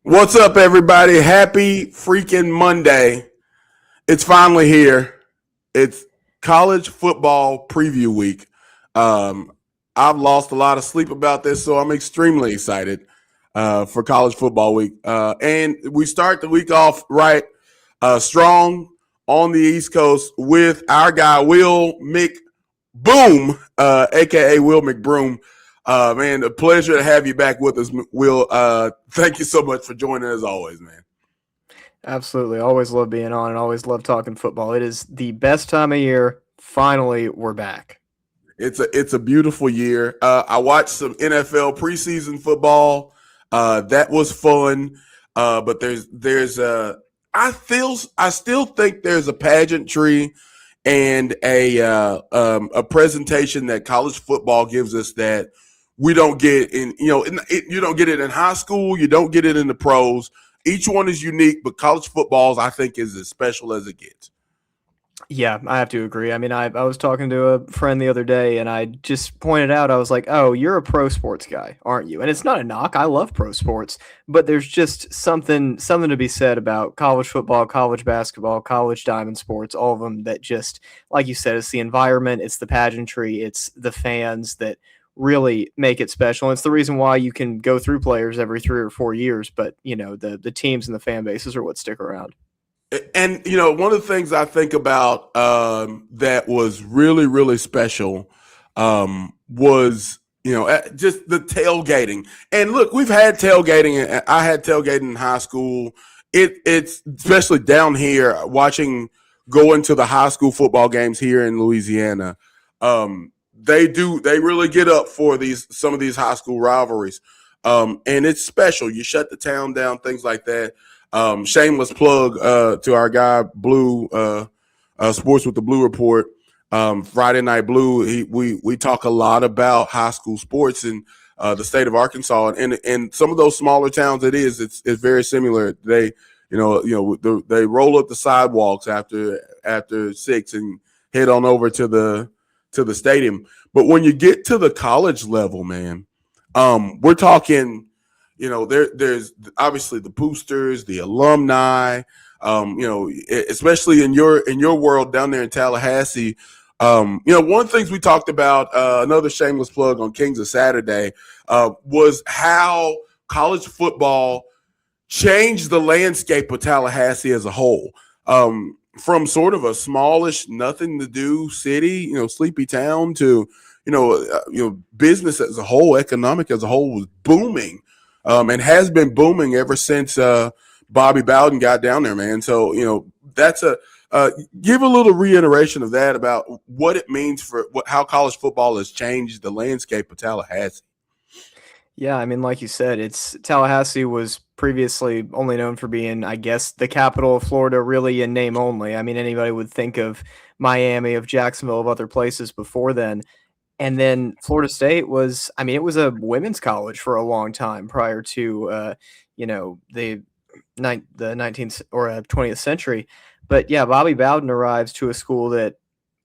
What's up, everybody? Happy freaking Monday. It's finally here. It's college football preview week. I've lost a lot of sleep about this, so I'm extremely excited for college football week. And we start the week off right strong on the East Coast with our guy, Will McBroom, a.k.a. Will McBroom. Man, a pleasure to have you back with us, Will. Thank you so much for joining as always, man. Absolutely. Always love being on and always love talking football. It is the best time of year. Finally, we're back. It's a beautiful year. I watched some NFL preseason football. That was fun. But I still think there's a pageantry and a presentation that college football gives us that we don't get you don't get it in high school. You don't get it in the pros. Each one is unique, but college football, I think, is as special as it gets. Yeah, I have to agree. I mean, I was talking to a friend the other day, and I just pointed out, I was like, oh, you're a pro sports guy, aren't you? And it's not a knock. I love pro sports, but there's just something to be said about college football, college basketball, college diamond sports, all of them that just, like you said, it's the environment, it's the pageantry, it's the fans that really make it special. And it's the reason why you can go through players every 3 or 4 years, but, the teams and the fan bases are what stick around. And, one of the things I think about that was really, really special was, just the tailgating. And look, we've had tailgating. I had tailgating in high school. It's especially down here going to the high school football games here in Louisiana. They really get up for some of these high school rivalries. And it's special. You shut the town down, things like that. Shameless plug to our guy Blue, Sports with the Blue Report. Friday Night Blue. We talk a lot about high school sports in the state of Arkansas, and some of those smaller towns. It's very similar. They they roll up the sidewalks after 6 and head on over to the stadium. But when you get to the college level, man, we're talking. There's obviously the boosters, the alumni, especially in your world down there in Tallahassee. One of the things we talked about, another shameless plug on Kings of Saturday, was how college football changed the landscape of Tallahassee as a whole. From sort of a smallish, nothing to do city, sleepy town to, business as a whole, economic as a whole was booming. And has been booming ever since Bobby Bowden got down there, man. So, that's give a little reiteration of that about what it means for how college football has changed the landscape of Tallahassee. Yeah, I mean, like you said, Tallahassee was previously only known for being, I guess, the capital of Florida, really in name only. I mean, anybody would think of Miami, of Jacksonville, of other places before then. And then Florida State it was a women's college for a long time prior to, the 19th or 20th century. But yeah, Bobby Bowden arrives to a school that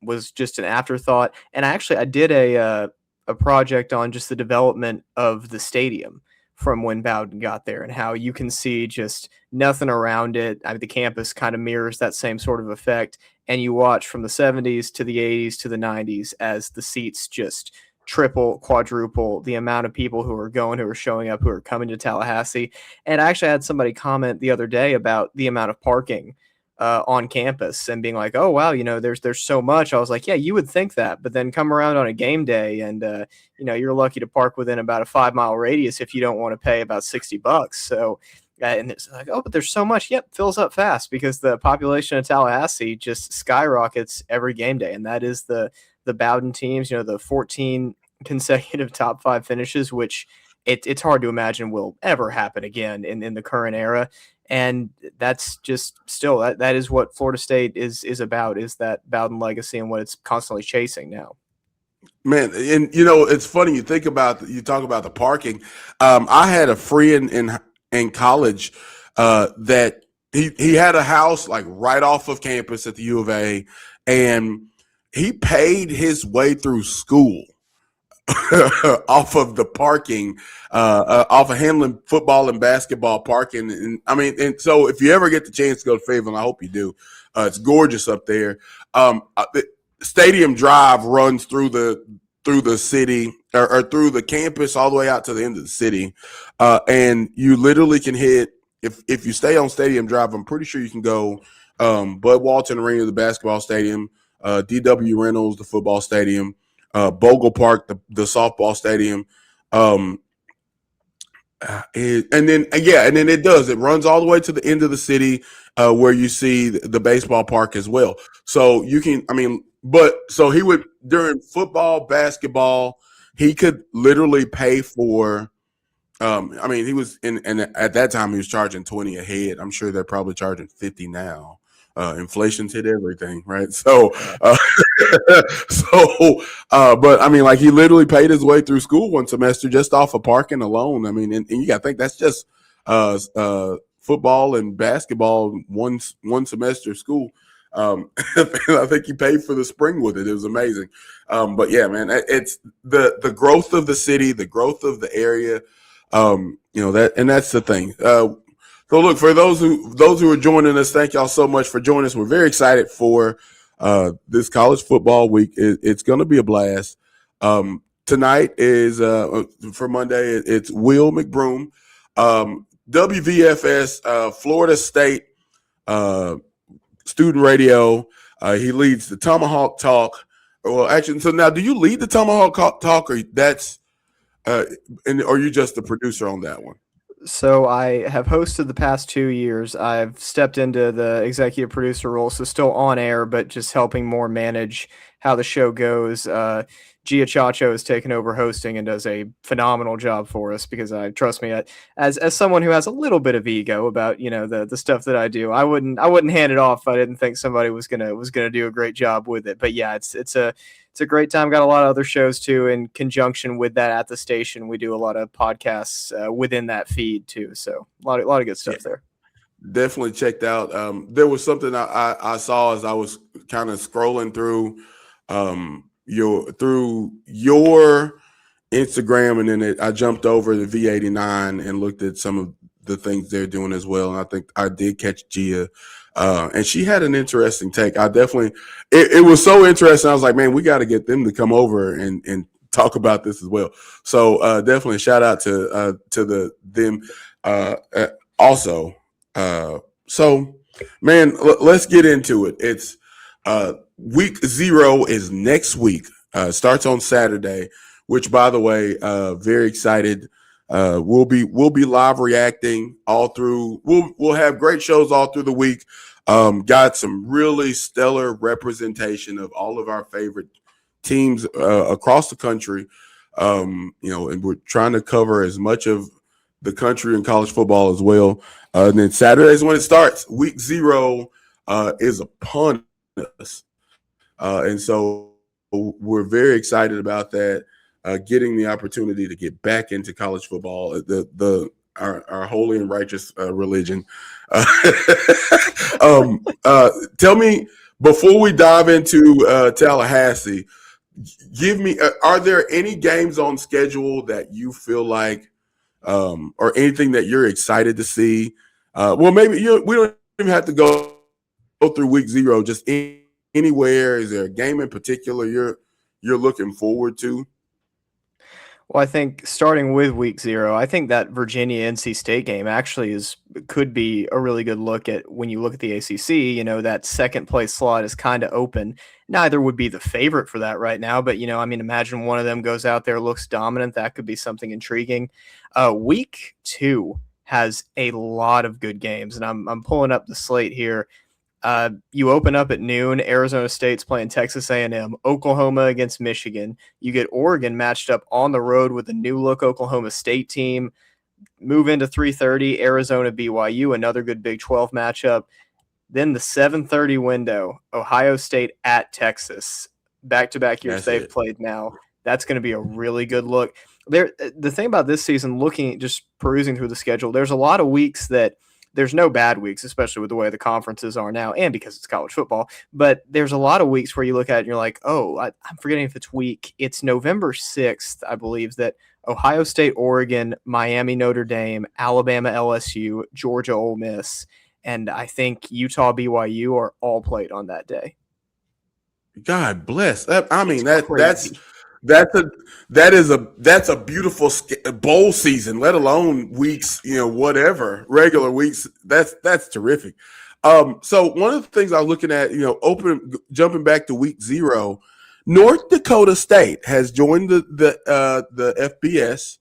was just an afterthought. And I did a project on just the development of the stadium from when Bowden got there and how you can see just nothing around it. I mean, the campus kind of mirrors that same sort of effect. And you watch from the 70s to the 80s to the 90s as the seats just triple, quadruple the amount of people who are showing up, who are coming to Tallahassee. And I actually had somebody comment the other day about the amount of parking on campus and being like, oh, wow, there's so much. I was like, yeah, you would think that. But then come around on a game day and, you're lucky to park within about a 5-mile radius if you don't want to pay about $60. So, and it's like, oh, but there's so much. Yep, fills up fast because the population of Tallahassee just skyrockets every game day. And that is the Bowden teams, the 14 consecutive top 5 finishes, which it's hard to imagine will ever happen again in the current era. And that's just still that is what Florida State is about, is that Bowden legacy and what it's constantly chasing now. Man, and it's funny, you talk about the parking. I had a friend in college that he had a house like right off of campus at the U of A, and he paid his way through school off of the parking, off of Hamlin football and basketball parking. And I mean, and so if you ever get the chance to go to Fayetteville, I hope you do. It's gorgeous up there. The Stadium Drive runs through the city or through the campus all the way out to the end of the city, and you literally can hit if you stay on Stadium Drive. I'm pretty sure you can go Bud Walton Arena, the basketball stadium, DW Reynolds, the football stadium, Bogle Park, the softball stadium, and then it runs all the way to the end of the city where you see the baseball park as well. So you can, so he would during football, basketball, he could literally pay for. He was and at that time he was charging 20 a head. I'm sure they're probably charging 50 now. Inflation's hit everything, right? So, but I mean, like he literally paid his way through school one semester just off of parking alone. I mean, and you got to think that's just football and basketball one semester of school. I think he paid for the spring with it. It was amazing. But yeah, man, it's the growth of the city, the growth of the area. That's the thing. So look, for those who are joining us, thank y'all so much for joining us. We're very excited for this college football week. It's going to be a blast. Tonight is for Monday. It's Will McBroom, WVFS, Florida State student radio. He leads the Tomahawk Talk. Well, actually, so now, do you lead the Tomahawk Talk, or that's or are you just the producer on that one? So I have hosted the past 2 years. I've stepped into the executive producer role, so still on air, but just helping more manage how the show goes. Gia Chacho has taken over hosting and does a phenomenal job for us because trust me, as someone who has a little bit of ego about the stuff that I do, I wouldn't hand it off if I didn't think somebody was gonna do a great job with it. But yeah, it's a great time. Got a lot of other shows too in conjunction with that at the station. We do a lot of podcasts within that feed too. So a lot of good stuff there. Definitely checked out. There was something I saw as I was kind of scrolling through your Instagram, and then I jumped over to V89 and looked at some of the things they're doing as well. And I think I did catch Gia. And she had an interesting take. It was so interesting. I was like, man, we got to get them to come over and talk about this as well. So definitely shout out to them also. So man, let's get into it. It's week 0 is next week. Starts on Saturday, which by the way, very excited. We'll be live reacting all through. We'll have great shows all through the week. Got some really stellar representation of all of our favorite teams across the country. And we're trying to cover as much of the country in college football as well. And then Saturday's when it starts. Week 0 is upon us, and so we're very excited about that. Getting the opportunity to get back into college football, our holy and righteous religion. Tell me, before we dive into Tallahassee, give me, are there any games on schedule that you feel like, or anything that you're excited to see? Well, maybe we don't even have to go through week 0, just anywhere. Is there a game in particular you're looking forward to? Well, I think starting with week 0, I think that Virginia NC State game actually could be a really good look at when you look at the ACC. That second place slot is kind of open. Neither would be the favorite for that right now, but imagine one of them goes out there, looks dominant. That could be something intriguing. Week 2 has a lot of good games, and I'm pulling up the slate here. You open up at noon. Arizona State's playing Texas A&M. Oklahoma against Michigan. You get Oregon matched up on the road with a new-look Oklahoma State team. Move into 3:30, Arizona BYU, another good Big 12 matchup. Then the 7:30 window, Ohio State at Texas. Back-to-back years they've played now. That's going to be a really good look. The thing about this season, just perusing through the schedule, there's a lot of weeks that there's no bad weeks, especially with the way the conferences are now and because it's college football. But there's a lot of weeks where you look at it and you're like, oh, I'm forgetting if it's it's November 6th, I believe, that Ohio State, Oregon, Miami, Notre Dame, Alabama, LSU, Georgia, Ole Miss, and I think Utah, BYU are all played on that day. God bless. I mean, Crazy. that's a beautiful bowl season, let alone weeks, whatever, regular weeks. That's terrific. So one of the things I was looking at, jumping back to week 0, North Dakota State has joined the FBS.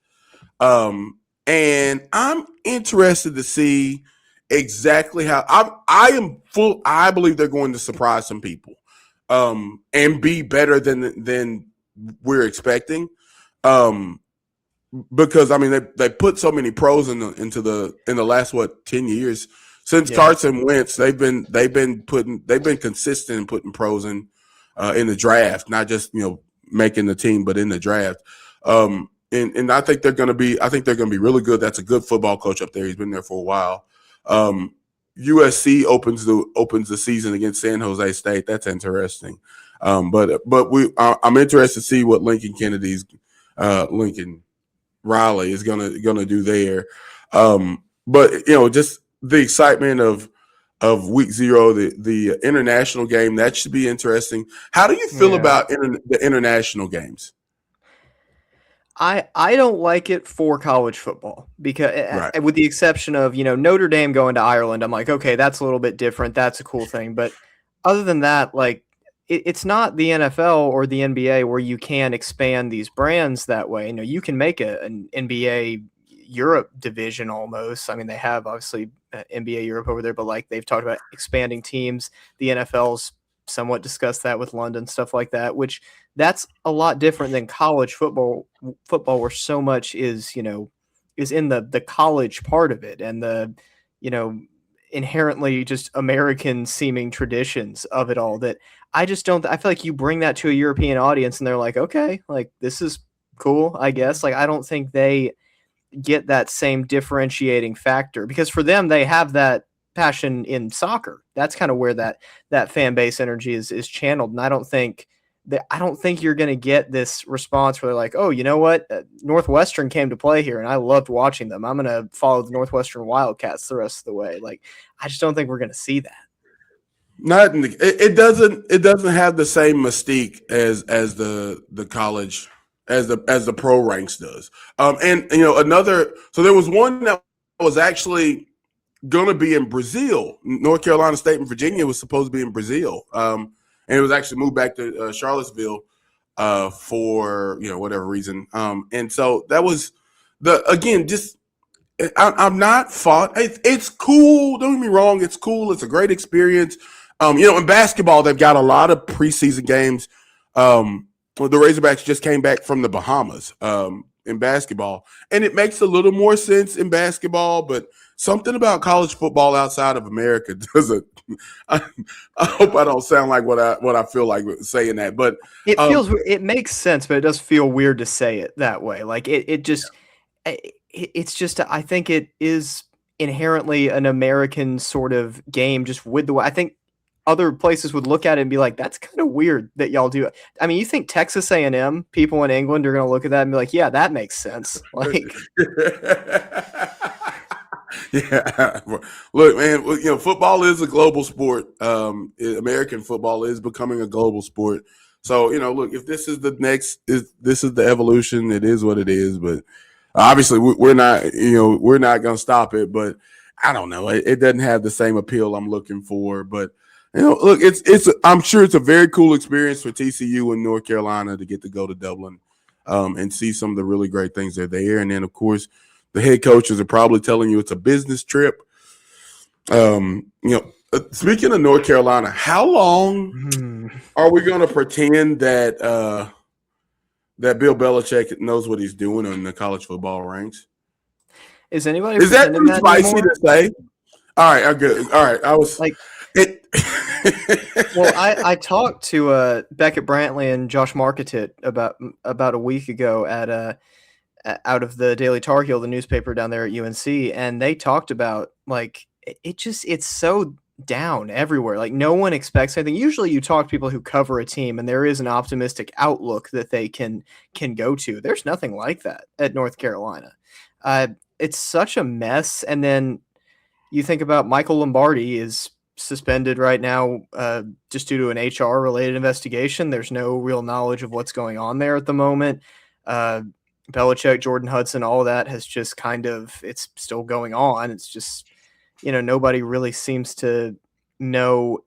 And I'm interested to see exactly how I believe they're going to surprise some people. And be better than we're expecting. Because I mean they put so many pros in the last 10 years since Carson Wentz. They've been consistent in putting pros in the draft, not just making the team, but in the draft. And I think they're going to be really good. That's a good football coach up there. He's been there for a while. USC opens the season against San Jose State. That's interesting. But I'm interested to see what Lincoln Riley is gonna do there. But just the excitement of week 0, the international game, that should be interesting. How do you feel about the international games? I don't like it for college football because with the exception of, Notre Dame going to Ireland, I'm like, okay, that's a little bit different. That's a cool thing. But other than that, like it's not the NFL or the NBA where you can expand these brands that way. You can make an NBA Europe division almost. I mean, they have obviously NBA Europe over there, but like they've talked about expanding teams. The NFL's somewhat discussed that with London, stuff like that, which that's a lot different than college football where so much is in the college part of it and the, inherently just American seeming traditions of it all that I just don't, I feel like you bring that to a European audience and they're like, okay, like this is cool, I guess. Like, I don't think they get that same differentiating factor because for them, they have that passion in soccer. That's kind of where that fan base energy is channeled. And I don't think you're going to get this response where they're like, oh, you know what? Northwestern came to play here and I loved watching them. I'm going to follow the Northwestern Wildcats the rest of the way. Like, I just don't think we're going to see that. Not in it doesn't have the same mystique as the college, as the pro ranks does. So there was one that was actually going to be in Brazil. North Carolina State and Virginia was supposed to be in Brazil. And it was actually moved back to Charlottesville for whatever reason. And so that was I'm not fought. It's cool. Don't get me wrong. It's cool. It's a great experience. In basketball, they've got a lot of preseason games. The Razorbacks just came back from the Bahamas in basketball, and it makes a little more sense in basketball, but something about college football outside of America doesn't. I hope I don't sound like what I feel like saying that, but it makes sense, but it does feel weird to say it that way. Like it's just I think it is inherently an American sort of game, just with the way I think other places would look at it and be like, that's kind of weird that y'all do it. I mean, you think Texas A&M people in England are going to look at that and be like, yeah, that makes sense. Like, yeah, look, man, football is a global sport. American football is becoming a global sport. So, look, if this is this is the evolution, it is what it is. But obviously we're not going to stop it, but I don't know. It doesn't have the same appeal I'm looking for, but look, I'm sure it's a very cool experience for TCU and North Carolina to get to go to Dublin and see some of the really great things that are there. And then, of course, the head coaches are probably telling you it's a business trip. Speaking of North Carolina, how long are we going to pretend that that Bill Belichick knows what he's doing in the college football ranks? Is anybody? Is that too spicy to say? All right, I'm good. All right, I was like it. Well, I talked to Beckett Brantley and Josh Marketit about a week ago at out of the Daily Tar Heel, the newspaper down there at UNC, and they talked about like it's so down everywhere. Like no one expects anything. Usually you talk to people who cover a team and there is an optimistic outlook that they can go to. There's nothing like that at North Carolina. It's such a mess. And then you think about Michael Lombardi is suspended right now just due to an HR related investigation. There's no real knowledge of what's going on there at the moment. Belichick, Jordan Hudson, all of that has just it's still going on. It's just, nobody really seems to know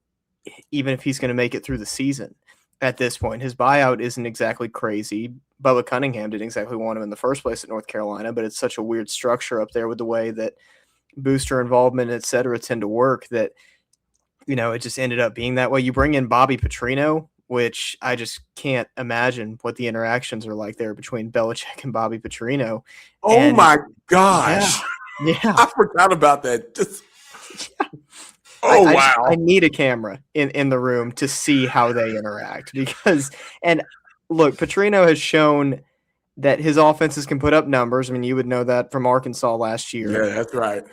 even if he's going to make it through the season at this point. His buyout isn't exactly crazy. Bubba Cunningham didn't exactly want him in the first place at North Carolina, but it's such a weird structure up there with the way that booster involvement, et cetera, tend to work that, it just ended up being that way. You bring in Bobby Petrino, which I just can't imagine what the interactions are like there between Belichick and Bobby Petrino. Oh my gosh. Yeah. I forgot about that. Wow. I need a camera in the room to see how they interact and look, Petrino has shown that his offenses can put up numbers. I mean, you would know that from Arkansas last year. Yeah, that's right.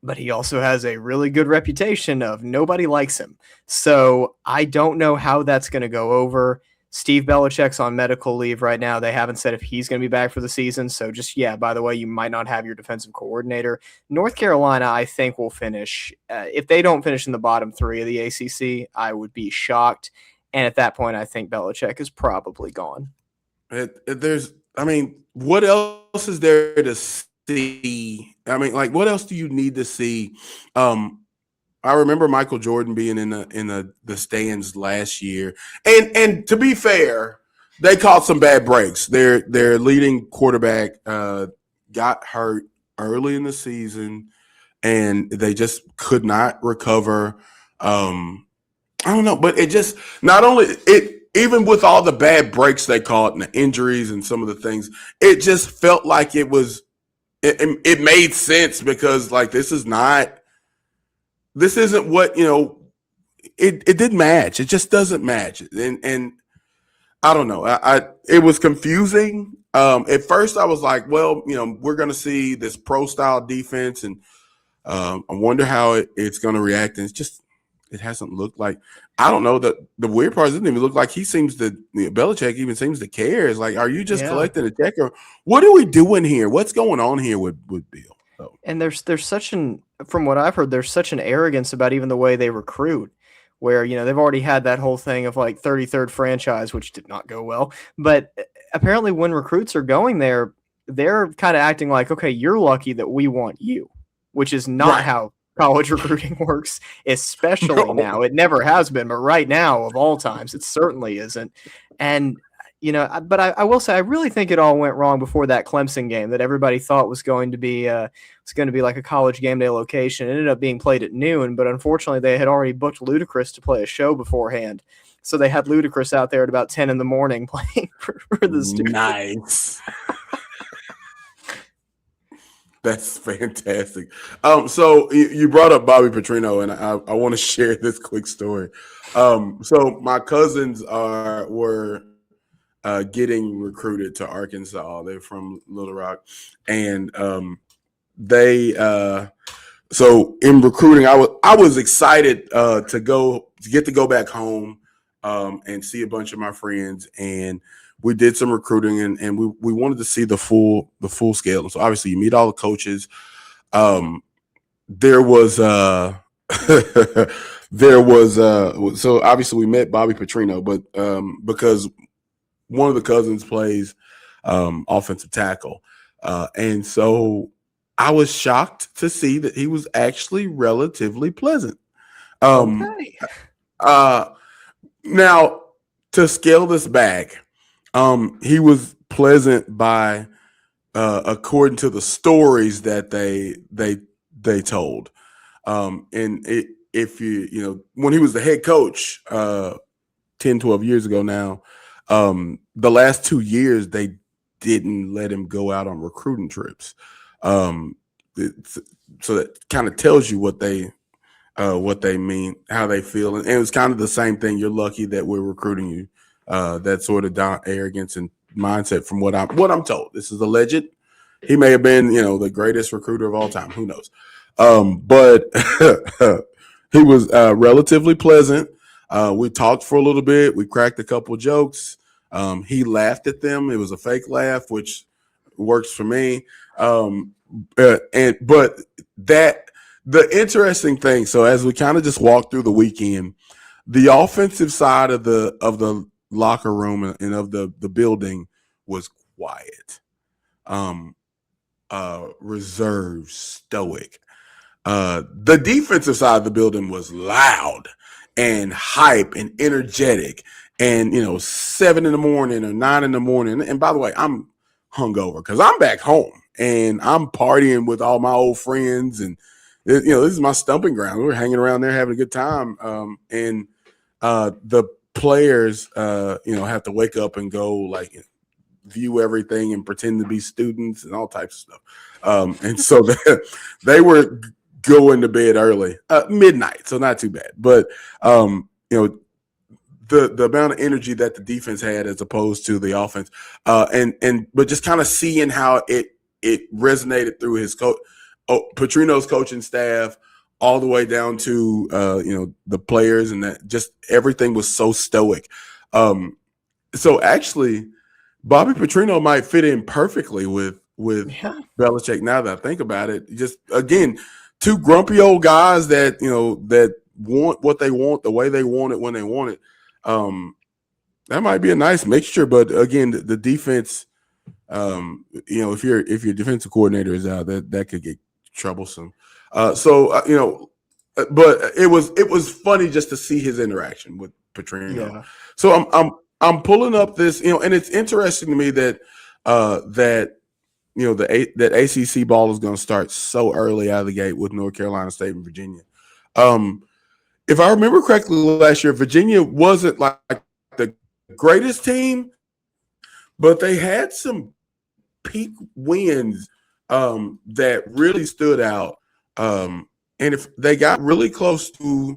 But he also has a really good reputation of nobody likes him. So I don't know how that's going to go over. Steve Belichick's on medical leave right now. They haven't said if he's going to be back for the season. So by the way, you might not have your defensive coordinator. North Carolina, I think, will finish. If they don't finish in the bottom three of the ACC, I would be shocked. And at that point, I think Belichick is probably gone. What else is there to see? What else do you need to see? I remember Michael Jordan being in the stands last year, and to be fair, they caught some bad breaks. Their leading quarterback got hurt early in the season, and they just could not recover. I don't know, but it just not only it. Even with all the bad breaks they caught and the injuries and some of the things, it just felt like it made sense because this isn't what, it didn't match. It just doesn't match. And I don't know. It was confusing. At first I was like, well, we're going to see this pro style defense and I wonder how it's going to react. And it hasn't looked like, I don't know, the weird part is it doesn't even look like Belichick even seems to care. It's like, are you just collecting a check or what are we doing here? What's going on here with Bill? So. And there's from what I've heard, there's such an arrogance about even the way they recruit where, they've already had that whole thing of 33rd franchise, which did not go well. But apparently when recruits are going there, they're kind of acting like, okay, you're lucky that we want you, which is not how college recruiting works, especially now. It never has been, but right now, of all times, it certainly isn't. And, but I will say, I really think it all went wrong before that Clemson game that everybody thought was going to be like a college game day location. It ended up being played at noon, but unfortunately, they had already booked Ludacris to play a show beforehand. So they had Ludacris out there at about 10 in the morning playing for the students. Nice. That's fantastic. So you brought up Bobby Petrino, and I want to share this quick story. So my cousins were getting recruited to Arkansas. They're from Little Rock, and so in recruiting, I was excited to get to go back home and see a bunch of my friends, and we did some recruiting and we wanted to see the full scale. So obviously you meet all the coaches. There was so obviously we met Bobby Petrino, but because one of the cousins plays offensive tackle. And so I was shocked to see that he was actually relatively pleasant. Okay. Now to scale this back, he was pleasant by according to the stories that they told. If when he was the head coach 10, 12 years ago now, the last 2 years they didn't let him go out on recruiting trips. So that kind of tells you what they mean, how they feel. And it was kind of the same thing. You're lucky that we're recruiting you. That sort of arrogance and mindset from what I'm told. This is alleged. He may have been, the greatest recruiter of all time. Who knows? But he was relatively pleasant. We talked for a little bit. We cracked a couple jokes. He laughed at them. It was a fake laugh, which works for me. But that the interesting thing. So as we kind of just walked through the weekend, the offensive side of the locker room and of the building was quiet, reserved, stoic. The defensive side of the building was loud and hype and energetic, and 7 in the morning or 9 in the morning. And by the way, I'm hungover because I'm back home and I'm partying with all my old friends, and this is my stumping ground. We're hanging around there having a good time, and the players, have to wake up and go view everything and pretend to be students and all types of stuff. And so they were going to bed early, midnight, so not too bad. But the amount of energy that the defense had as opposed to the offense, but just kind of seeing how it resonated through his Petrino's coaching staff all the way down to the players, and that just everything was so stoic. So actually, Bobby Petrino might fit in perfectly with Belichick. Now that I think about it, just again, two grumpy old guys that that want what they want the way they want it when they want it. That might be a nice mixture, but again, the defense, if your defensive coordinator is out, that could get troublesome. But it was funny just to see his interaction with Petrino. Yeah. So I'm pulling up this, and it's interesting to me that that ACC ball is going to start so early out of the gate with North Carolina State and Virginia. If I remember correctly, last year Virginia wasn't like the greatest team, but they had some peak wins that really stood out. And if they got really close to,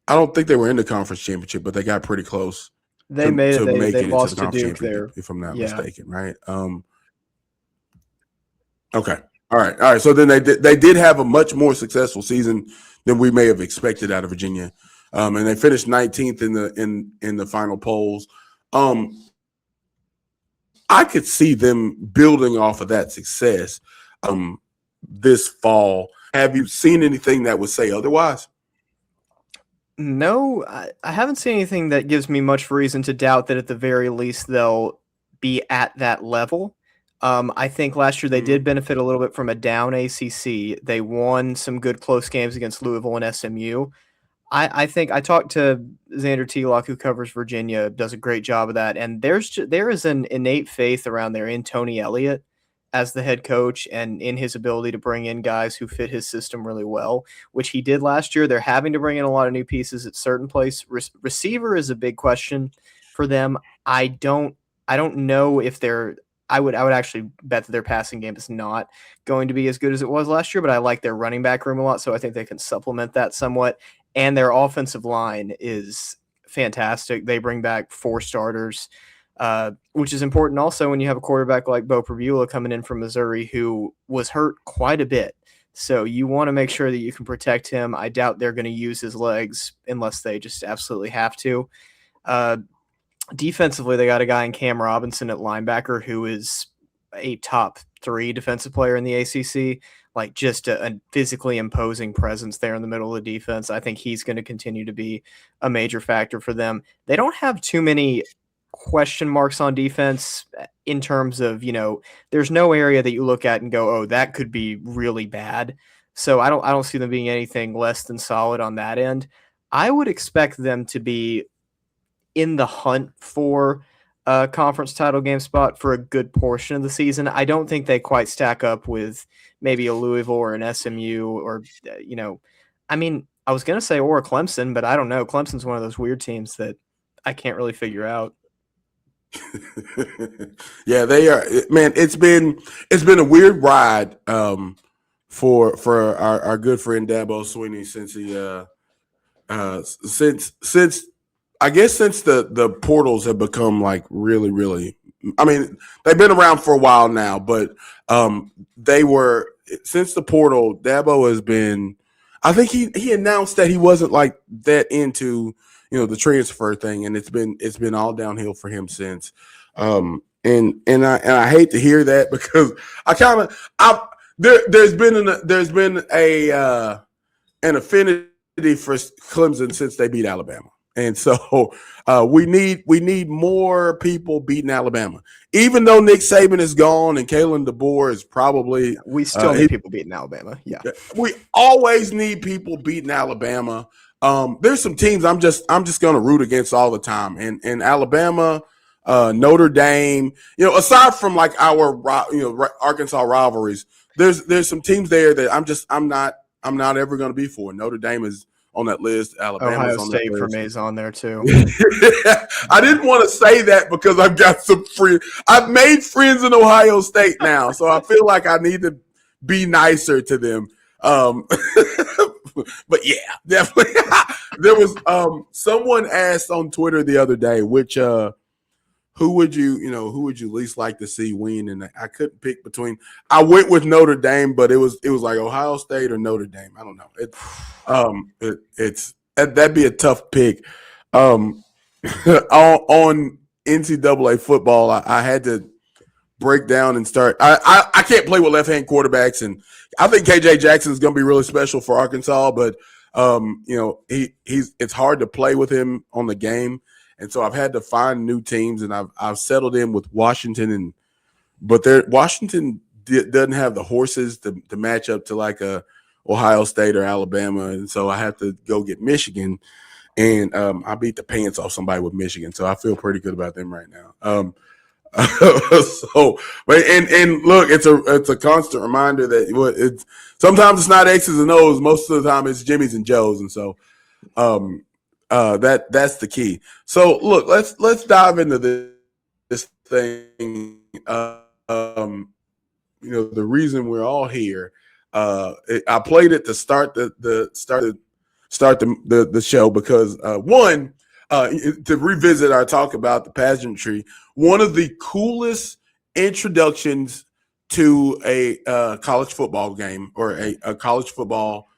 I don't think they were in the conference championship, but they got pretty close. They made it. They lost to Duke there, if I'm not mistaken, right? Okay. All right. So then they did have a much more successful season than we may have expected out of Virginia, and they finished 19th in the final polls. I could see them building off of that success this fall. Have you seen anything that would say otherwise? No, I haven't seen anything that gives me much reason to doubt that at the very least they'll be at that level. I think last year they did benefit a little bit from a down ACC. They won some good close games against Louisville and SMU. I think I talked to Xander Telock, who covers Virginia, does a great job of that. And there is an innate faith around there in Tony Elliott as the head coach and in his ability to bring in guys who fit his system really well, which he did last year. They're having to bring in a lot of new pieces at certain places. Receiver is a big question for them. I don't know if they're – I would actually bet that their passing game is not going to be as good as it was last year, but I like their running back room a lot, so I think they can supplement that somewhat. And their offensive line is fantastic. They bring back 4 starters, which is important also when you have a quarterback like Bo Pribula coming in from Missouri who was hurt quite a bit. So you want to make sure that you can protect him. I doubt they're going to use his legs unless they just absolutely have to. Defensively, they got a guy in Cam Robinson at linebacker who is a top 3 defensive player in the ACC, like just a physically imposing presence there in the middle of the defense. I think he's going to continue to be a major factor for them. They don't have too many question marks on defense in terms of, there's no area that you look at and go, oh, that could be really bad. So I don't see them being anything less than solid on that end. I would expect them to be in the hunt for a conference title game spot for a good portion of the season. I don't think they quite stack up with maybe a Louisville or an SMU or, I was going to say or a Clemson, but I don't know. Clemson's one of those weird teams that I can't really figure out. Yeah, they are, man. It's been a weird ride for our good friend Dabo Swinney since he since the portals have become like really, really, I mean, they've been around for a while now, but They were since the portal. Dabo has been. I think he announced that he wasn't like that into the transfer thing, and it's been all downhill for him since. And I hate to hear that because there's been an affinity for Clemson since they beat Alabama. And so we need more people beating Alabama. Even though Nick Saban is gone and Kalen DeBoer is probably – we still need people beating Alabama. Yeah. We always need people beating Alabama. There's some teams I'm just going to root against all the time. And Alabama, Notre Dame, aside from like our Arkansas rivalries, there's some teams there that I'm not ever going to be for. Notre Dame is on that list. Alabama's Ohio on State that for list. me is on there too. I didn't want to say that because I've got some friends. I've made friends in Ohio State now, so I feel like I need to be nicer to them. But yeah, definitely. There was someone asked on Twitter the other day, who would you least like to see win? And I couldn't pick between. I went with Notre Dame, but it was like Ohio State or Notre Dame. I don't know. That'd be a tough pick. On NCAA football, I had to break down and start. I can't play with left-hand quarterbacks, and I think KJ Jackson is going to be really special for Arkansas. But it's hard to play with him on the game. And so I've had to find new teams, and I've settled in with Washington, but Washington doesn't have the horses to match up to like a Ohio State or Alabama, and so I have to go get Michigan, and I beat the pants off somebody with Michigan, so I feel pretty good about them right now. And look, it's a constant reminder that sometimes it's not X's and O's, most of the time it's Jimmy's and Joe's, and so that's the key. So look, let's dive into this thing. The reason we're all here. I played it to start the show because to revisit our talk about the pageantry. One of the coolest introductions to a college football game or a college football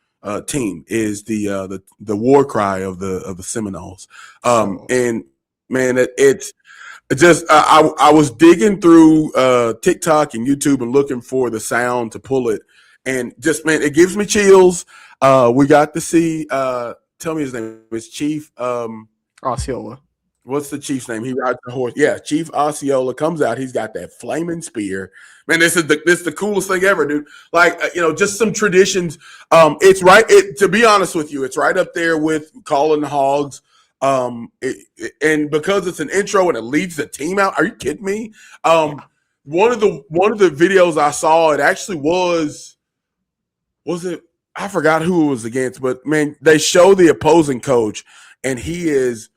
team is the war cry of the Seminoles. And man, it's just I was digging through TikTok and YouTube and looking for the sound to pull it, and just man, it gives me chills. We got to see. Tell me his name. It's Chief Osceola. What's the Chief's name? He rides the horse. Yeah, Chief Osceola comes out. He's got that flaming spear. Man, this is the coolest thing ever, dude. Like, just some traditions. It's right. To be honest with you, it's right up there with calling the hogs. And because it's an intro and it leads the team out. Are you kidding me? One of the videos I saw, it actually was it? I forgot who it was against, but man, they show the opposing coach, and he is.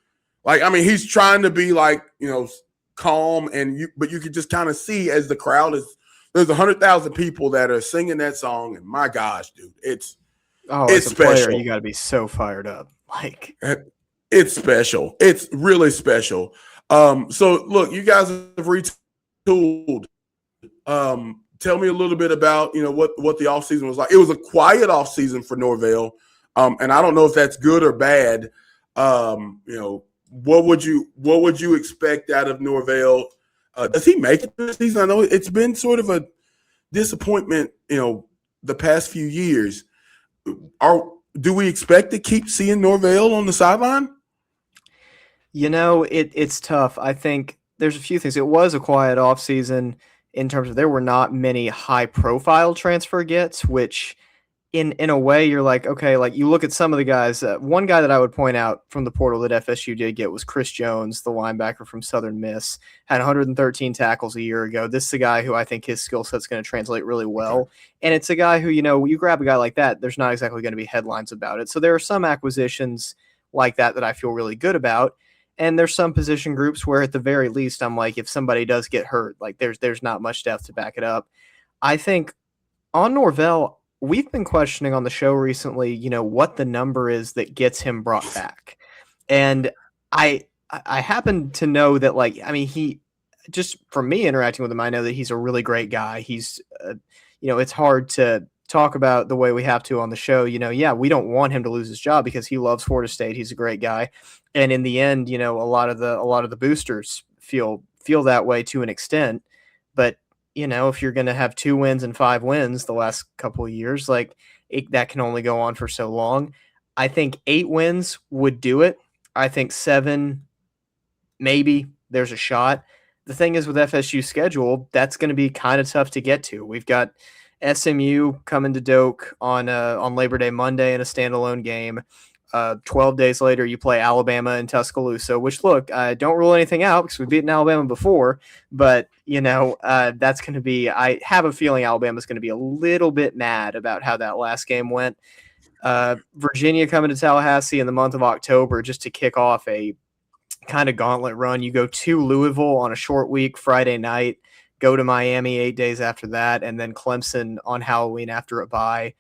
Like, I mean, he's trying to be like, calm, but you can just kind of see as the crowd there's 100,000 people that are singing that song, and my gosh, dude, it's as a special. Player, you got to be so fired up. Like, it's special. It's really special. So look, you guys have retooled. Tell me a little bit about, what the offseason was like. It was a quiet offseason for Norvell. And I don't know if that's good or bad. What would you expect out of Norvell? Does he make it this season? I know it's been sort of a disappointment, the past few years. Do we expect to keep seeing Norvell on the sideline? It's tough. I think there's a few things. It was a quiet offseason in terms of there were not many high-profile transfer gets, which in a way you're like, okay, like you look at some of the guys. One guy that I would point out from the portal that FSU did get was Chris Jones, the linebacker from Southern Miss, had 113 tackles a year ago. This is a guy who I think his skill set's going to translate really well. And it's a guy who, you grab a guy like that, there's not exactly going to be headlines about it. So there are some acquisitions like that I feel really good about. And there's some position groups where at the very least, I'm like, if somebody does get hurt, like there's not much depth to back it up. I think on Norvell, we've been questioning on the show recently, what the number is that gets him brought back. And I happen to know that, just from me interacting with him, I know that he's a really great guy. He's, it's hard to talk about the way we have to on the show. Yeah, we don't want him to lose his job because he loves Florida State. He's a great guy, and in the end, a lot of the boosters feel that way to an extent. But if you're going to have 2 wins and 5 wins the last couple of years, that can only go on for so long. I think 8 wins would do it. I think 7, maybe there's a shot. The thing is with FSU's schedule, that's going to be kind of tough to get to. We've got SMU coming to Doak on Labor Day Monday in a standalone game. 12 days later, you play Alabama in Tuscaloosa, which, look, don't rule anything out because we've beaten Alabama before. But, that's going to be – I have a feeling Alabama's going to be a little bit mad about how that last game went. Virginia coming to Tallahassee in the month of October just to kick off a kind of gauntlet run. You go to Louisville on a short week, Friday night, go to Miami 8 days after that, and then Clemson on Halloween after a bye.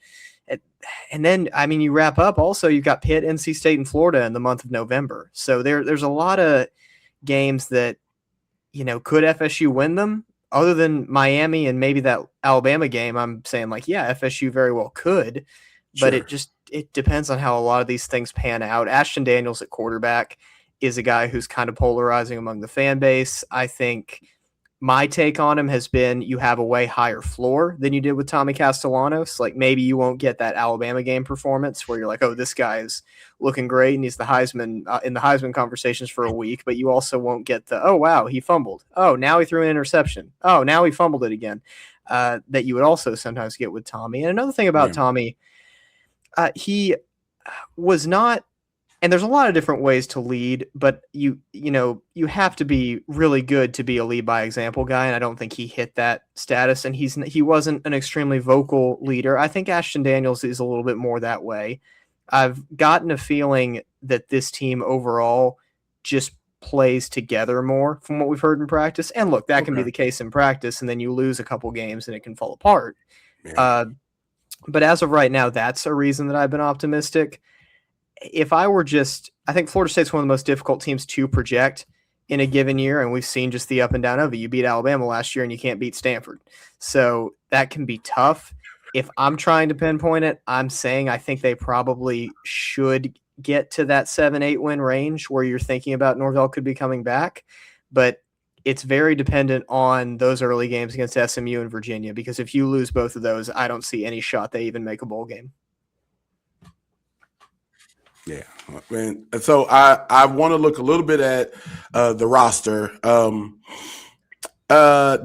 And then, you wrap up. Also, you've got Pitt, NC State, and Florida in the month of November. So there's a lot of games that, could FSU win them? Other than Miami and maybe that Alabama game, I'm saying FSU very well could. But Sure. it depends on how a lot of these things pan out. Ashton Daniels at quarterback is a guy who's kind of polarizing among the fan base. I think my take on him has been you have a way higher floor than you did with Tommy Castellanos. Maybe you won't get that Alabama game performance where you're like, oh, this guy is looking great and he's the Heisman in the Heisman conversations for a week, but you also won't get the, oh, wow, he fumbled. Oh, now he threw an interception. Oh, now he fumbled it again. That you would also sometimes get with Tommy. And another thing about Tommy, he was not, and there's a lot of different ways to lead, but you have to be really good to be a lead by example guy, and I don't think he hit that status, and he wasn't an extremely vocal leader. I think Ashton Daniels is a little bit more that way. I've gotten a feeling that this team overall just plays together more from what we've heard in practice, and look, that can be the case in practice, and then you lose a couple games and it can fall apart. Yeah. But as of right now, that's a reason that I've been optimistic. If I were I think Florida State's one of the most difficult teams to project in a given year, and we've seen just the up and down of it. You beat Alabama last year, and you can't beat Stanford. So that can be tough. If I'm trying to pinpoint it, I'm saying I think they probably should get to that 7-8 win range where you're thinking about Norvell could be coming back. But it's very dependent on those early games against SMU and Virginia, because if you lose both of those, I don't see any shot they even make a bowl game. Yeah, man. So I want to look a little bit at the roster.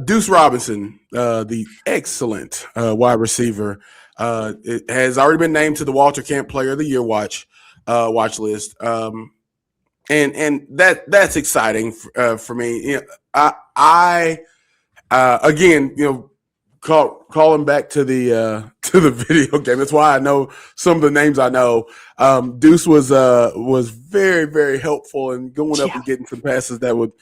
Deuce Robinson, the excellent wide receiver, it has already been named to the Walter Camp Player of the Year watch list, and that's exciting for me. I again, calling back to the video game. That's why I know some of the names I know. Deuce was very, very helpful in going up and getting some passes that would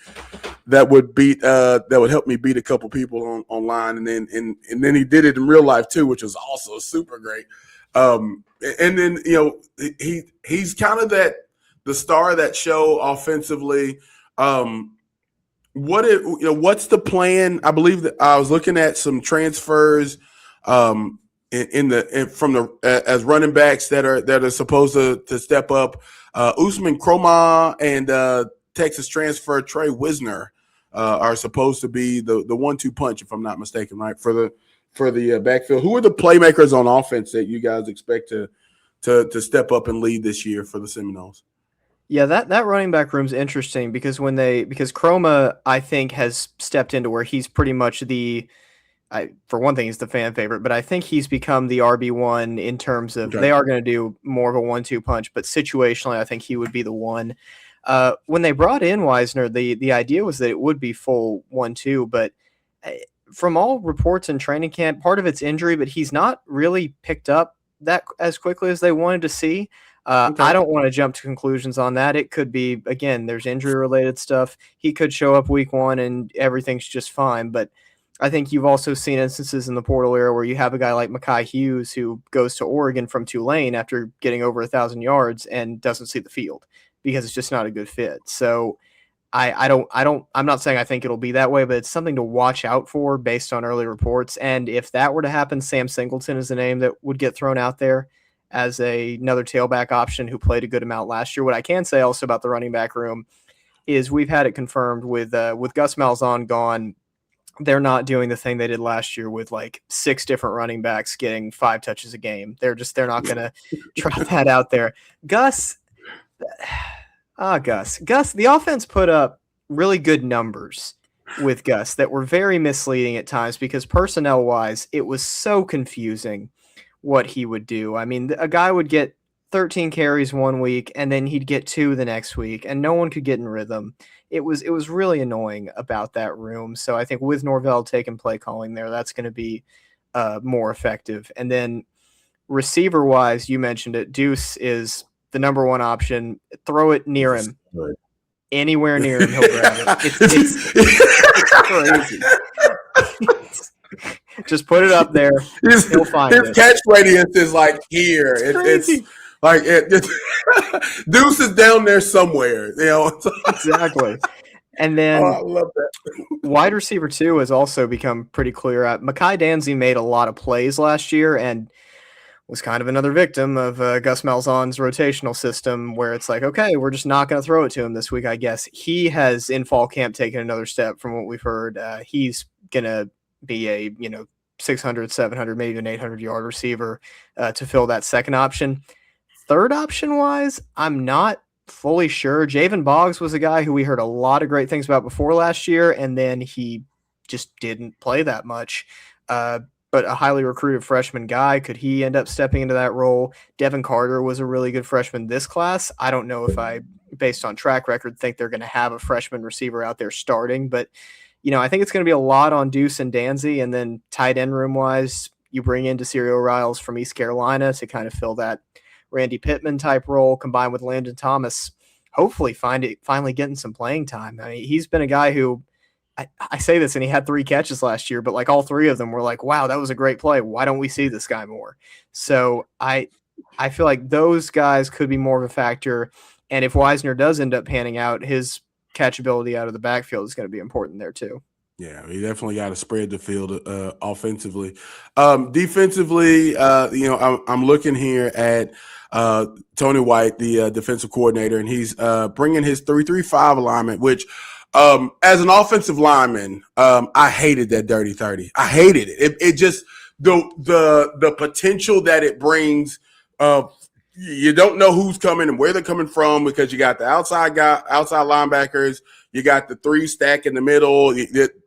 help me beat a couple people online, and then he did it in real life too, which was also super great. And then he's kind of the star of that show offensively. What's the plan? I believe that I was looking at some transfers as running backs that are supposed to step up. Usman Croma and Texas transfer Trey Wisner are supposed to be the 1-2 punch, if I'm not mistaken, right, for the backfield. Who are the playmakers on offense that you guys expect to step up and lead this year for the Seminoles? Yeah, that running back room's interesting because Croma, I think, has stepped into where he's pretty much for one thing, he's the fan favorite, but I think he's become the RB1 in terms of they are going to do more of a 1-2 punch, but situationally, I think he would be the one. When they brought in Wisner, the idea was that it would be full 1-2, but from all reports in training camp, part of it's injury, but he's not really picked up that as quickly as they wanted to see. I don't want to jump to conclusions on that. It could be, again, there's injury-related stuff. He could show up week 1 and everything's just fine. But I think you've also seen instances in the portal era where you have a guy like Mekhi Hughes who goes to Oregon from Tulane after getting over 1,000 yards and doesn't see the field because it's just not a good fit. So I'm not saying I think it'll be that way, but it's something to watch out for based on early reports. And if that were to happen, Sam Singleton is a name that would get thrown out there as another tailback option who played a good amount last year. What I can say also about the running back room is we've had it confirmed with Gus Malzahn gone. They're not doing the thing they did last year with like 6 different running backs getting 5 touches a game. They're not going to try that out there. Gus, the offense put up really good numbers with Gus that were very misleading at times because personnel wise, it was so confusing what he would do. I mean, a guy would get 13 carries one week and then he'd get 2 the next week and no one could get in rhythm. It was really annoying about that room. So I think with Norvell taking play calling there, that's going to be more effective. And then receiver wise, you mentioned it. Deuce is the number one option. Throw it near him. Anywhere near him, he'll grab it. It's crazy. Just put it up there. He'll find it. His catch radius is like here. It's like Deuce is down there somewhere. Exactly. And then I love that. Wide receiver 2 has also become pretty clear. Mekhi Danzy made a lot of plays last year and was kind of another victim of Gus Malzahn's rotational system where it's like, okay, we're just not going to throw it to him this week, I guess. He has, in fall camp, taken another step from what we've heard. He's going to be a 600, 700, maybe an 800-yard receiver to fill that second option. Third option-wise, I'm not fully sure. Javen Boggs was a guy who we heard a lot of great things about before last year, and then he just didn't play that much. But a highly recruited freshman guy, could he end up stepping into that role? Devin Carter was a really good freshman this class. I don't know if I, based on track record, think they're going to have a freshman receiver out there starting. But, I think it's going to be a lot on Deuce and Danzy. And then tight end room-wise, you bring in Desiree Riles from East Carolina to kind of fill that Randy Pittman type role combined with Landon Thomas, hopefully finally getting some playing time. I mean, he's been a guy who, I say this and he had 3 catches last year, but like all 3 of them were like, wow, that was a great play. Why don't we see this guy more? So I feel like those guys could be more of a factor. And if Wisner does end up panning out, his catchability out of the backfield is going to be important there too. Yeah, he definitely got to spread the field offensively. Defensively, I'm looking here at Tony White, the defensive coordinator, and he's bringing his 3-3-5 alignment, which as an offensive lineman, I hated that dirty 30. I hated it. It just the potential that it brings. You don't know who's coming and where they're coming from because you got the outside linebackers, you got the 3 stack in the middle.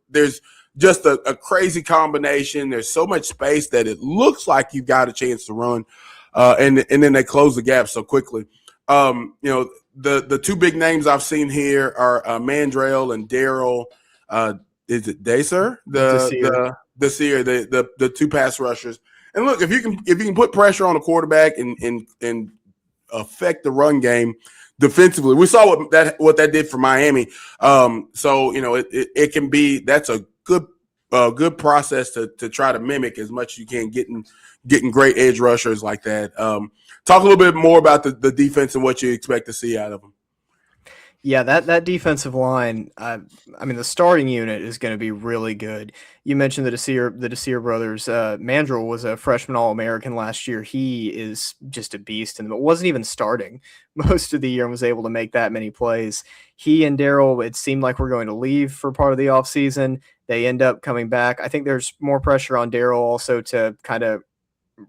There's just a crazy combination. There's so much space that it looks like you've got a chance to run, and then they close the gap so quickly. The 2 big names I've seen here are Mandrell and Daryl. Is it Dacer? The 2 pass rushers. And look, if you can put pressure on the quarterback and affect the run game defensively, we saw what that did for Miami. It can be, that's a good process to try to mimic as much as you can, getting great edge rushers like that. Talk a little bit more about the defense and what you expect to see out of them. Yeah, that defensive line, the starting unit is going to be really good. You mentioned the Desir brothers. Mandrell was a freshman All-American last year. He is just a beast, but wasn't even starting most of the year and was able to make that many plays. He and Daryl, it seemed like we're going to leave for part of the offseason. They end up coming back. I think there's more pressure on Daryl also to kind of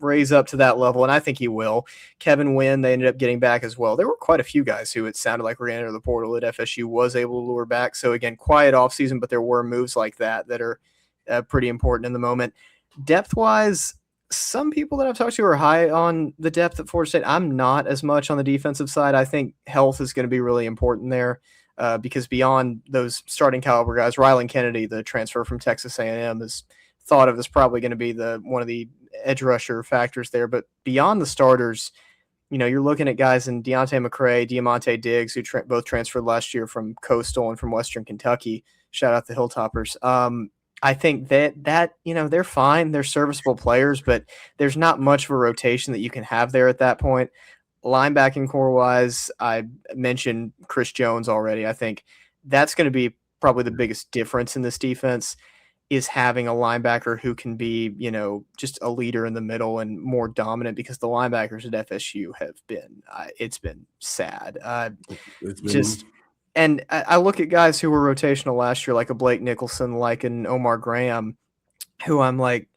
raise up to that level, and I think he will. Kevin Wynn, they ended up getting back as well. There were quite a few guys who it sounded like were going to enter the portal at FSU, was able to lure back. So again, quiet offseason, but there were moves like that are pretty important in the moment. Depth-wise, some people that I've talked to are high on the depth at Florida State. I'm not as much on the defensive side. I think health is going to be really important there because beyond those starting caliber guys, Rylan Kennedy, the transfer from Texas A&M, is thought of as probably going to be one of the edge rusher factors there. But beyond the starters, you're looking at guys in Deontay McCray, Diamante Diggs, who both transferred last year from Coastal and from Western Kentucky. Shout out the Hilltoppers. I think that they're fine. They're serviceable players, but there's not much of a rotation that you can have there at that point. Linebacking core-wise, I mentioned Chris Jones already. I think that's going to be probably the biggest difference in this defense, is having a linebacker who can be, just a leader in the middle and more dominant, because the linebackers at FSU have been, it's been sad. And I look at guys who were rotational last year, like a Blake Nicholson, like an Omar Graham, who I'm like,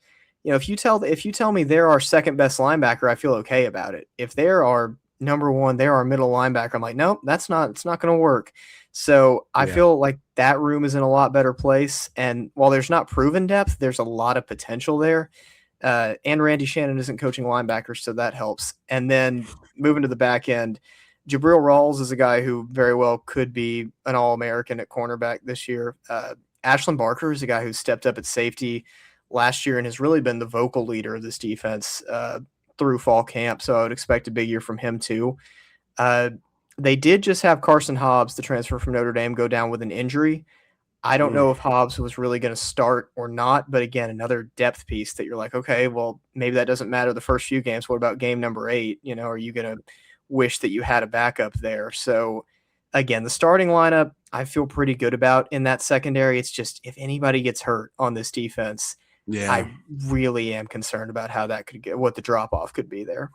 if you tell me they're our second best linebacker, I feel okay about it. If they're our number one, they're our middle linebacker, I'm like, nope, it's not going to work. So I feel like that room is in a lot better place. And while there's not proven depth, there's a lot of potential there. And Randy Shannon isn't coaching linebackers, so that helps. And then moving to the back end, Jabril Rawls is a guy who very well could be an All-American at cornerback this year. Ashlyn Barker is a guy who stepped up at safety last year and has really been the vocal leader of this defense through fall camp. So I would expect a big year from him too. They did just have Carson Hobbs, the transfer from Notre Dame, go down with an injury. I don't know if Hobbs was really going to start or not, but again, another depth piece that you're like, okay, well, maybe that doesn't matter the first few games. What about game number 8? Are you going to wish that you had a backup there? So again, the starting lineup, I feel pretty good about. In that secondary, it's just, if anybody gets hurt on this defense, I really am concerned about how that could get, what the drop off could be there.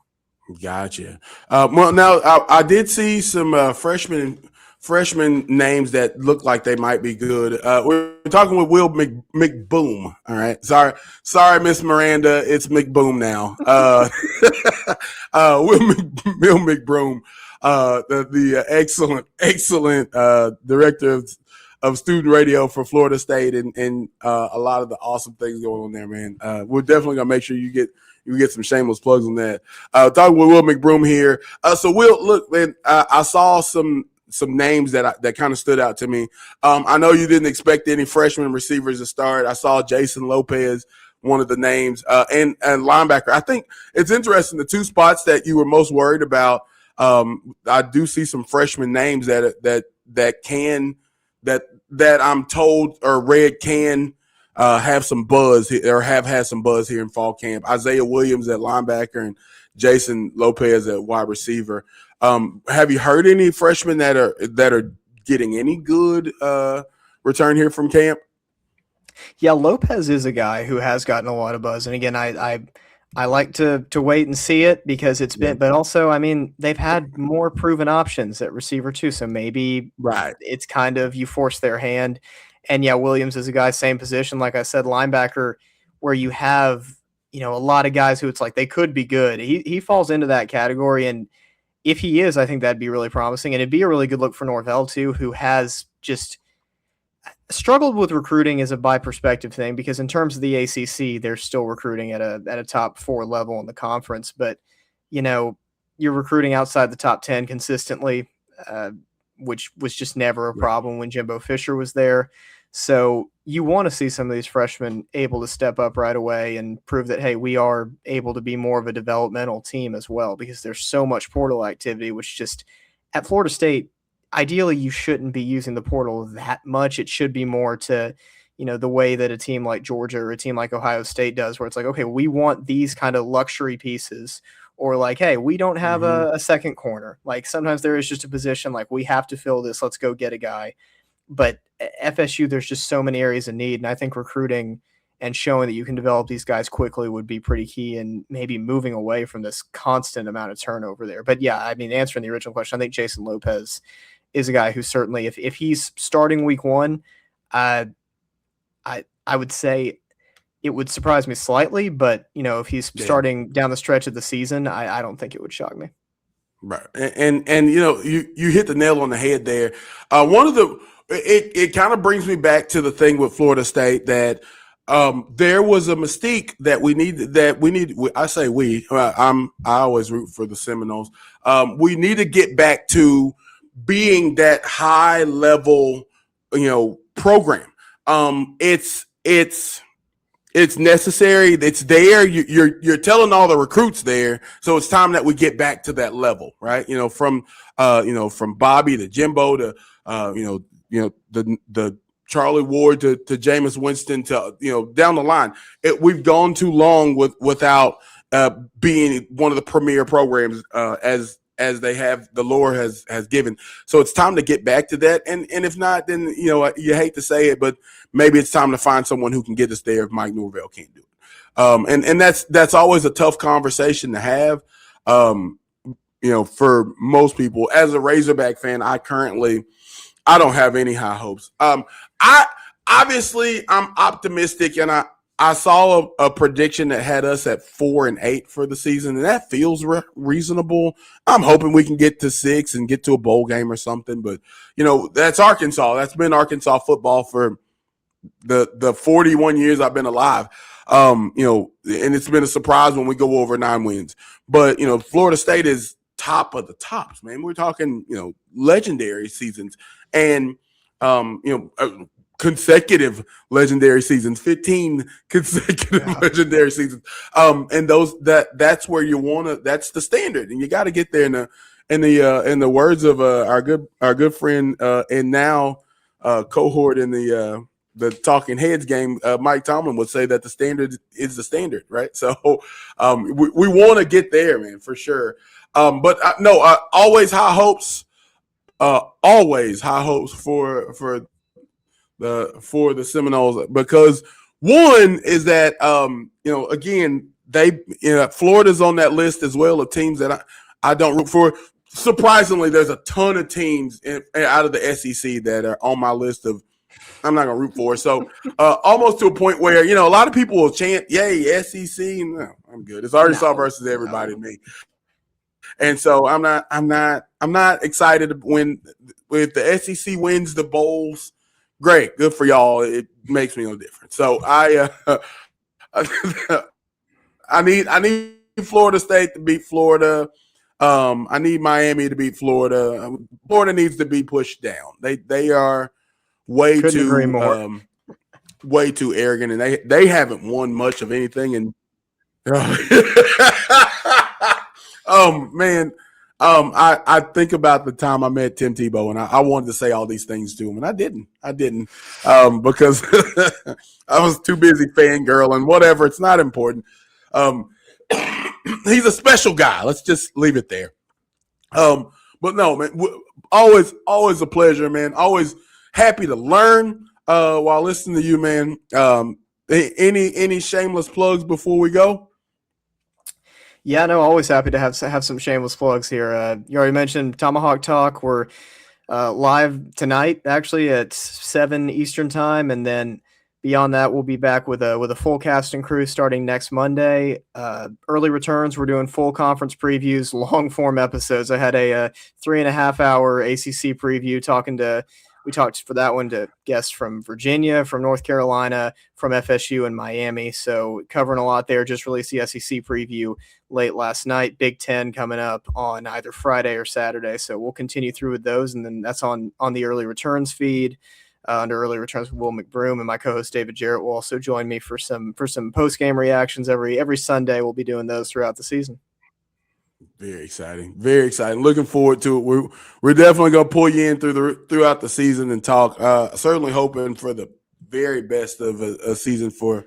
Gotcha. Well, now I did see some freshman names that look like they might be good. We're talking with Will McBroom. All right. Sorry, Miss Miranda. It's McBroom now. Will McBroom, the excellent director of student radio for Florida State, and a lot of the awesome things going on there, man. We're definitely gonna make sure you get some shameless plugs on that. Talking with Will McBroom here. So Will, look, man, I saw some names that kind of stood out to me. I know you didn't expect any freshman receivers to start. I saw Jason Lopez, one of the names, and linebacker. I think it's interesting, the two spots that you were most worried about. I do see some freshman names that I'm told or read can have some buzz or have had some buzz here in fall camp. Isaiah Williams at linebacker and Jason Lopez at wide receiver. Have you heard any freshmen that are getting any good return here from camp? Yeah, Lopez is a guy who has gotten a lot of buzz, and again, I like to wait and see it, because it's been, but also, I mean, they've had more proven options at receiver too, so maybe it's kind of, you force their hand. And yeah, Williams is a guy, same position, like I said, linebacker, where you have, a lot of guys who it's like they could be good. He falls into that category, and if he is, I think that'd be really promising, and it'd be a really good look for Norvell too, who has just struggled with recruiting as a by perspective thing, because in terms of the ACC, they're still recruiting at a top 4 level in the conference, but you're recruiting outside the top 10 consistently, which was just never a problem when Jimbo Fisher was there. So you want to see some of these freshmen able to step up right away and prove that, hey, we are able to be more of a developmental team as well, because there's so much portal activity, which just at Florida State, ideally you shouldn't be using the portal that much. It should be more to, the way that a team like Georgia or a team like Ohio State does, where it's like, okay, we want these kind of luxury pieces, or like, hey, we don't have a second corner. Like sometimes there is just a position like we have to fill this. Let's go get a guy. But FSU, there's just so many areas of need. And I think recruiting and showing that you can develop these guys quickly would be pretty key, and maybe moving away from this constant amount of turnover there. But yeah, I mean, answering the original question, I think Jason Lopez is a guy who certainly, if he's starting week 1, I would say it would surprise me slightly, but if he's starting down the stretch of the season, I don't think it would shock me. Right. And you hit the nail on the head there. It kind of brings me back to the thing with Florida State that there was a mystique that we need. I say we. I always root for the Seminoles. We need to get back to being that high level, program. It's necessary. It's there. You're telling all the recruits there. So it's time that we get back to that level, right? From Bobby to Jimbo to the Charlie Ward to Jameis Winston to down the line. We've gone too long without being one of the premier programs as as they have the lore has given. So it's time to get back to that. And if not, then you hate to say it, but maybe it's time to find someone who can get us there if Mike Norvell can't do it. And that's always a tough conversation to have. For most people. As a Razorback fan, I don't have any high hopes. I'm optimistic, and I saw a prediction that had us at 4-8 for the season, and that feels reasonable. I'm hoping we can get to 6 and get to a bowl game or something. But that's Arkansas. That's been Arkansas football for the 41 years I've been alive. And it's been a surprise when we go over 9 wins. But Florida State is top of the tops, man. We're talking legendary seasons and consecutive legendary seasons, 15 consecutive legendary seasons. And that's where you want to. That's the standard, and you got to get there. In the words of our good friend and now cohort in the Talking Heads game, Mike Tomlin would say that the standard is the standard, right? So we want to get there, man, for sure. But always high hopes. Always high hopes for the Seminoles, because one is that again Florida's on that list as well of teams that I don't root for. Surprisingly, there's a ton of teams out of the SEC that are on my list of I'm not gonna root for. So almost to a point where a lot of people will chant, "Yay, SEC!" No, I'm good. It's Arkansas versus everybody to me. And so I'm not excited if the SEC wins the bowls. Great, good for y'all. It makes me no difference. So I need Florida State to beat Florida. I need Miami to beat Florida. Florida needs to be pushed down. They are way too arrogant, and they haven't won much of anything. And man. I think about the time I met Tim Tebow, and I wanted to say all these things to him, and I didn't because I was too busy fangirling, whatever. It's not important. He's a special guy. Let's just leave it there. But no, man, always a pleasure, man. Always happy to learn while listening to you, man. Any shameless plugs before we go? Yeah, no, always happy to have some shameless plugs here. You already mentioned Tomahawk Talk. We're live tonight, actually, at 7 Eastern time, and then beyond that, we'll be back with a full cast and crew starting next Monday. Early returns, we're doing full conference previews, long form episodes. I had a 3.5-hour ACC preview we talked for that one to guests from Virginia, from North Carolina, from FSU and Miami. So covering a lot there. Just released the SEC preview late last night. Big Ten coming up on either Friday or Saturday. So we'll continue through with those. And then that's on the early returns feed under early returns with Will McBroom, and my co-host David Jarrett will also join me for some post-game reactions every Sunday. We'll be doing those throughout the season. Very exciting. Very exciting. Looking forward to it. We're definitely going to pull you in throughout the season and talk. Certainly hoping for the very best of a season for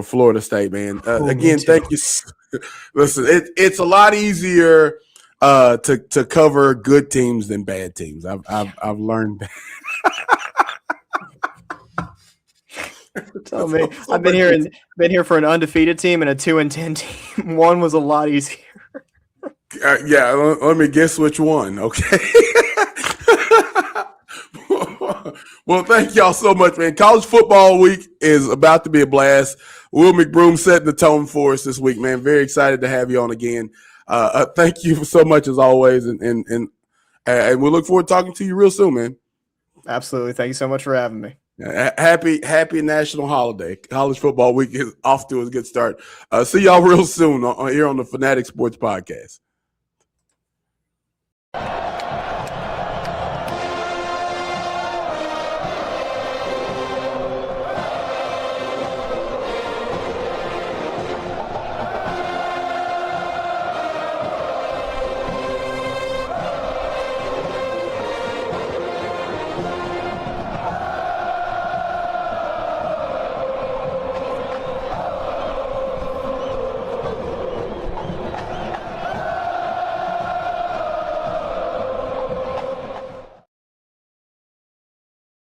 Florida State, man. Again, thank you. Listen, it's a lot easier to cover good teams than bad teams. I've learned that. Tell me, I've been here for an undefeated team and a 2-10 team. One was a lot easier. Yeah, let me guess which one. Okay. Well, thank y'all so much, man. College football week is about to be a blast. Will McBroom setting the tone for us this week, man. Very excited to have you on again. Thank you so much as always, and we look forward to talking to you real soon, man. Absolutely. Thank you so much for having me. Happy national holiday. College football week is off to a good start. See y'all real soon here on the Fanatic Sports Podcast.